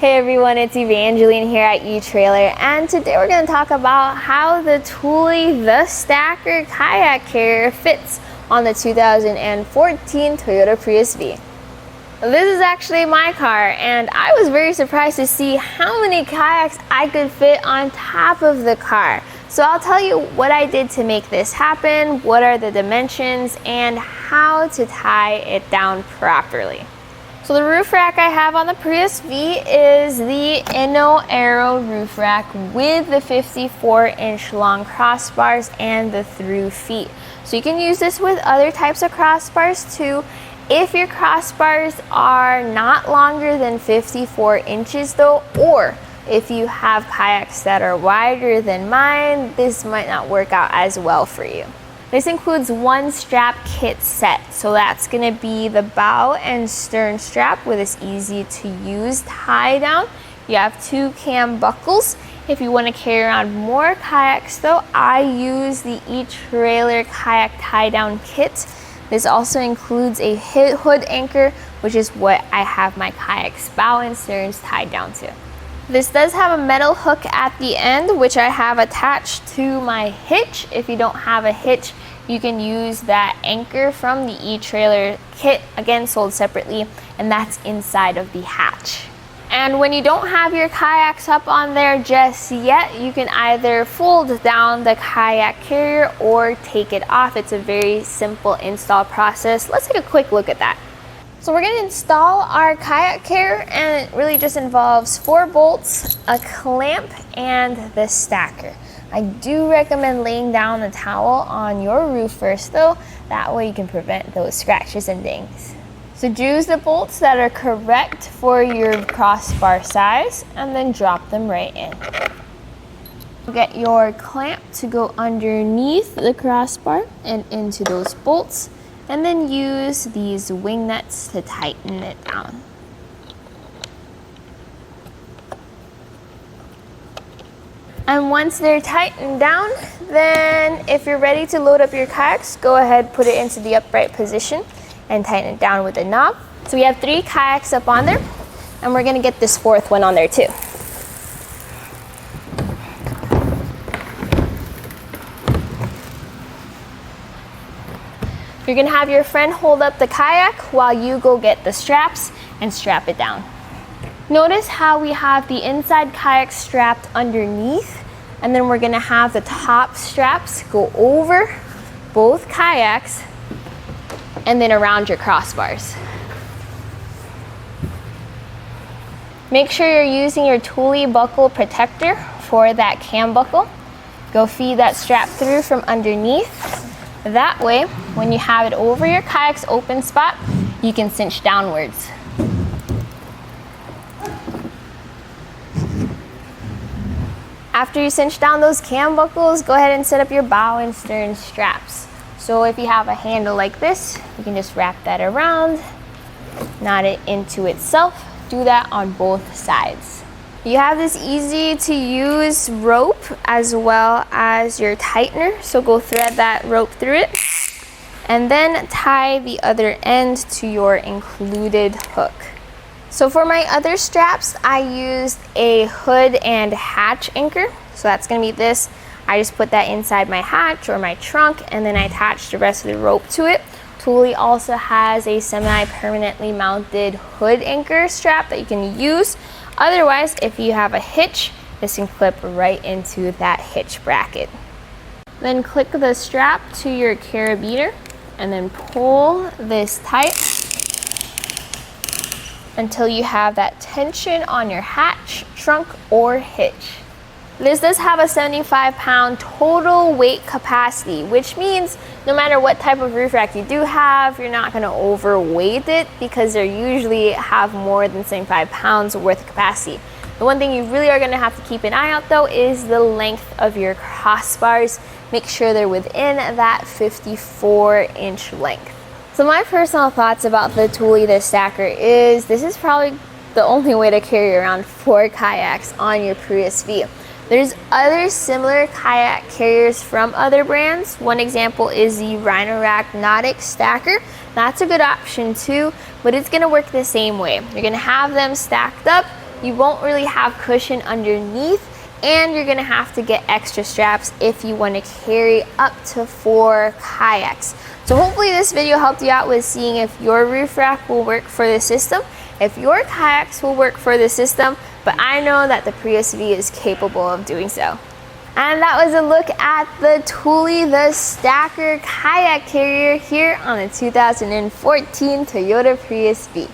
Hey everyone, it's Evangeline here at etrailer, and today we're going to talk about how the Thule The Stacker kayak carrier fits on the 2014 Toyota Prius V. This is actually my car, and I was very surprised to see how many kayaks I could fit on top of the car. So I'll tell you what I did to make this happen, what are the dimensions, and how to tie it down properly. So the roof rack I have on the Prius V is the Inno Aero roof rack with the 54-inch long crossbars and the through feet. So you can use this with other types of crossbars too. If your crossbars are not longer than 54 inches though, or if you have kayaks that are wider than mine, this might not work out as well for you. This includes one strap kit set, so that's going to be the bow and stern strap with this easy to use tie down. You have two cam buckles. If you want to carry around more kayaks though, I use the etrailer kayak tie down kit. This also includes a hood anchor, which is what I have my kayak's bow and sterns tied down to. This does have a metal hook at the end, which I have attached to my hitch. If you don't have a hitch, you can use that anchor from the etrailer kit, again sold separately, and that's inside of the hatch. And when you don't have your kayaks up on there just yet, you can either fold down the kayak carrier or take it off. It's a very simple install process. Let's take a quick look at that. So we're going to install our kayak carrier, and it really just involves 4 bolts, a clamp, and the stacker. I do recommend laying down the towel on your roof first though, that way you can prevent those scratches and dings. So choose the bolts that are correct for your crossbar size and then drop them right in. Get your clamp to go underneath the crossbar and into those bolts, and then use these wing nuts to tighten it down. And once they're tightened down, then if you're ready to load up your kayaks, go ahead, put it into the upright position and tighten it down with a knob. So we have 3 kayaks up on there, and we're gonna get this 4th one on there too. You're gonna have your friend hold up the kayak while you go get the straps and strap it down. Notice how we have the inside kayak strapped underneath, and then we're gonna have the top straps go over both kayaks and then around your crossbars. Make sure you're using your Thule buckle protector for that cam buckle. Go feed that strap through from underneath. That way, when you have it over your kayak's open spot, you can cinch downwards. After you cinch down those cam buckles, go ahead and set up your bow and stern straps. So if you have a handle like this, you can just wrap that around, knot it into itself. Do that on both sides. You have this easy to use rope as well as your tightener, so go thread that rope through it and then tie the other end to your included hook. So for my other straps, I used a hood and hatch anchor. So that's gonna be this. I just put that inside my hatch or my trunk, and then I attached the rest of the rope to it. Thule also has a semi-permanently mounted hood anchor strap that you can use. Otherwise, if you have a hitch, this can clip right into that hitch bracket. Then click the strap to your carabiner and then pull this tight until you have that tension on your hatch, trunk, or hitch. This does have a 75-pound total weight capacity, which means no matter what type of roof rack you do have, you're not going to overweight it because they usually have more than 75 pounds worth of capacity. The one thing you really are going to have to keep an eye out though is the length of your crossbars. Make sure they're within that 54-inch length. So my personal thoughts about the Thule The Stacker is this is probably the only way to carry around 4 kayaks on your Prius V. There's other similar kayak carriers from other brands. One example is the Rhino-Rack Nautic Stacker. That's a good option too, but it's gonna work the same way. You're gonna have them stacked up you won't really have cushion underneath, and you're gonna have to get extra straps if you want to carry up to 4 kayaks. So hopefully this video helped you out with seeing if your roof rack will work for the system, if your kayaks will work for the system, but I know that the Prius V is capable of doing so. And that was a look at the Thule The Stacker kayak carrier here on the 2014 Toyota Prius V.